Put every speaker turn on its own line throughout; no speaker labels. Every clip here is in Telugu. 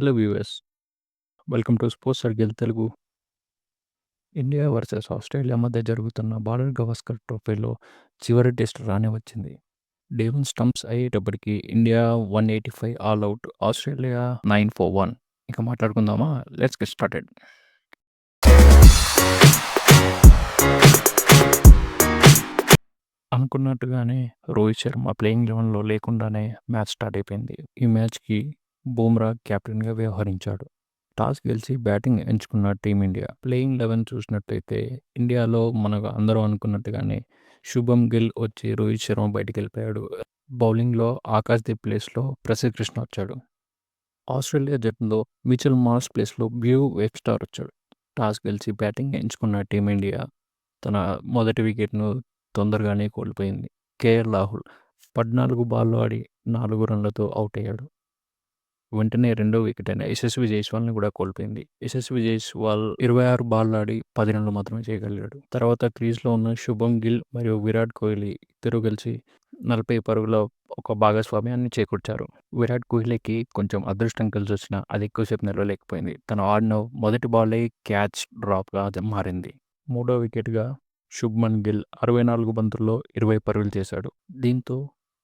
Hello viewers, welcome to sports circle Telugu. India versus Australia మధ్య జరుగుతున్న బార్డర్ గవాస్కర్ ట్రోఫీలో చివరి టెస్ట్ రానే వచ్చింది. డే 1 స్టంప్స్ అయ్యేటప్పటికి India 185 all out, Australia 9 for 1. ఇక మాట్లాడుకుందామా? Let's get started. అనుకున్నట్టుగానే రోహిత్ శర్మ ప్లేయింగ్ 11లో లేకుండానే మ్యాచ్ స్టార్ట్ అయిపోయింది. ఈ మ్యాచ్కి బూమ్రా కెప్టెన్గా వ్యవహరించాడు. టాస్ గెలిచి బ్యాటింగ్ ఎంచుకున్న టీమిండియా. ప్లేయింగ్ 11 చూసినట్టయితే ఇండియాలో మనకు అందరూ అనుకున్నట్టుగానే శుభం గిల్ వచ్చి రోహిత్ శర్మ బయటికి వెళ్ళిపోయాడు. బౌలింగ్లో ఆకాశ్దీప్ ప్లేస్లో ప్రసిద్ధ్ కృష్ణ వచ్చాడు. ఆస్ట్రేలియా జట్టులో మిచెల్ మార్ష్ ప్లేస్లో బ్యూ వెబ్స్టార్ వచ్చాడు. టాస్ గెలిచి బ్యాటింగ్ ఎంచుకున్న టీమిండియా తన మొదటి వికెట్ను తొందరగానే కోల్పోయింది. కేఎల్ రాహుల్ 14 బాల్లో ఆడి 4 రన్లతో అవుట్ అయ్యాడు. వెంటనే రెండో వికెట్ అయిన యశస్వి జైస్వాల్ని కూడా కోల్పోయింది. యశస్వి జైస్వాల్ 26 బాల్ ఆడి 10 రన్లు మాత్రమే చేయగలిగాడు. తర్వాత క్రీజ్లో ఉన్న శుభం గిల్ మరియు విరాట్ కోహ్లీ ఇద్దరు కలిసి 40 పరుగుల ఒక భాగస్వామ్యాన్ని చేకూర్చారు. విరాట్ కోహ్లీకి కొంచెం అదృష్టం కలిసి వచ్చినా అది ఎక్కువసేపు నిలవలేకపోయింది. తను ఆడిన మొదటి బాలే క్యాచ్ డ్రాప్గా మారింది. మూడో వికెట్గా శుభ్మన్ గిల్ 64 బంతుల్లో 20 పరుగులు చేశాడు. దీంతో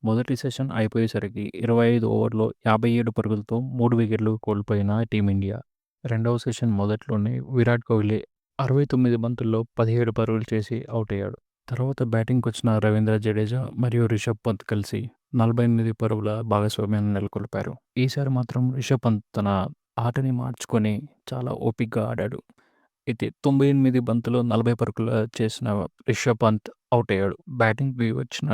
మొదటి సెషన్ అయిపోయేసరికి 25 ఓవర్లో 57 పరుగులతో 3 వికెట్లు కోల్పోయిన టీమిండియా. రెండవ సెషన్ మొదట్లోనే విరాట్ కోహ్లీ 69 బంతుల్లో 17 పరుగులు చేసి అవుట్ అయ్యాడు. తర్వాత బ్యాటింగ్కి వచ్చిన రవీంద్ర జడేజా మరియు రిషబ్ పంత్ కలిసి 48 పరుగుల భాగస్వామ్యాన్ని నెలకొల్పారు. ఈసారి మాత్రం రిషబ్ పంత్ తన ఆటని మార్చుకొని చాలా ఓపికగా ఆడాడు. అయితే 98 బంతులు 40 పరుగులు చేసిన రిషబ్ పంత్ అవుట్ అయ్యాడు. బ్యాటింగ్కి వచ్చిన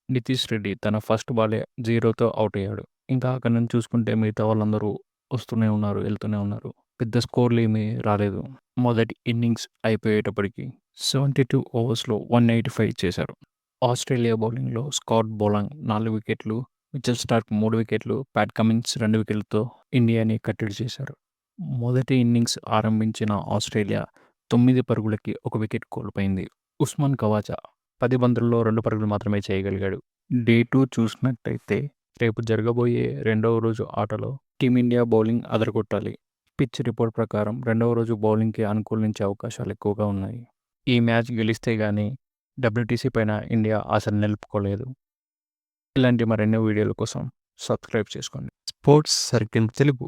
నితీష్ రెడ్డి తన ఫస్ట్ బాలే 0తో అవుట్ అయ్యాడు. ఇంకా అక్కడి నుంచి చూసుకుంటే మిగతా వాళ్ళందరూ వస్తూనే ఉన్నారు, వెళ్తూనే ఉన్నారు. పెద్ద స్కోర్లు ఏమీ రాలేదు. మొదటి ఇన్నింగ్స్ అయిపోయేటప్పటికి 72 ఓవర్స్లో 185 చేశారు. ఆస్ట్రేలియా బౌలింగ్లో స్కాట్ బోలాంగ్ 4 వికెట్లు, మిచెల్ స్టార్క్ 3 వికెట్లు, ప్యాట్ కమిన్స్ 2 వికెట్లతో ఇండియాని కట్టడి చేశారు. మొదటి ఇన్నింగ్స్ ఆరంభించిన ఆస్ట్రేలియా 9 పరుగులకి 1 వికెట్ కోల్పోయింది. ఉస్మాన్ ఖవాజా 10 బంతుల్లో 2 పరుగులు మాత్రమే చేయగలిగాడు. డే 2 చూసినట్టయితే రేపు జరగబోయే రెండవ రోజు ఆటలో టీమిండియా బౌలింగ్ అదరగొట్టాలి. పిచ్ రిపోర్ట్ ప్రకారం రెండవ రోజు బౌలింగ్కి అనుకూలించే అవకాశాలు ఎక్కువగా ఉన్నాయి. ఈ మ్యాచ్ గెలిస్తే గానీ డబ్ల్యూటీసీ పైన ఇండియా ఆశలు నిలుపుకోలేదు. ఇలాంటి మరెన్నో వీడియోల కోసం సబ్స్క్రైబ్ చేసుకోండి. Sports circle Telugu.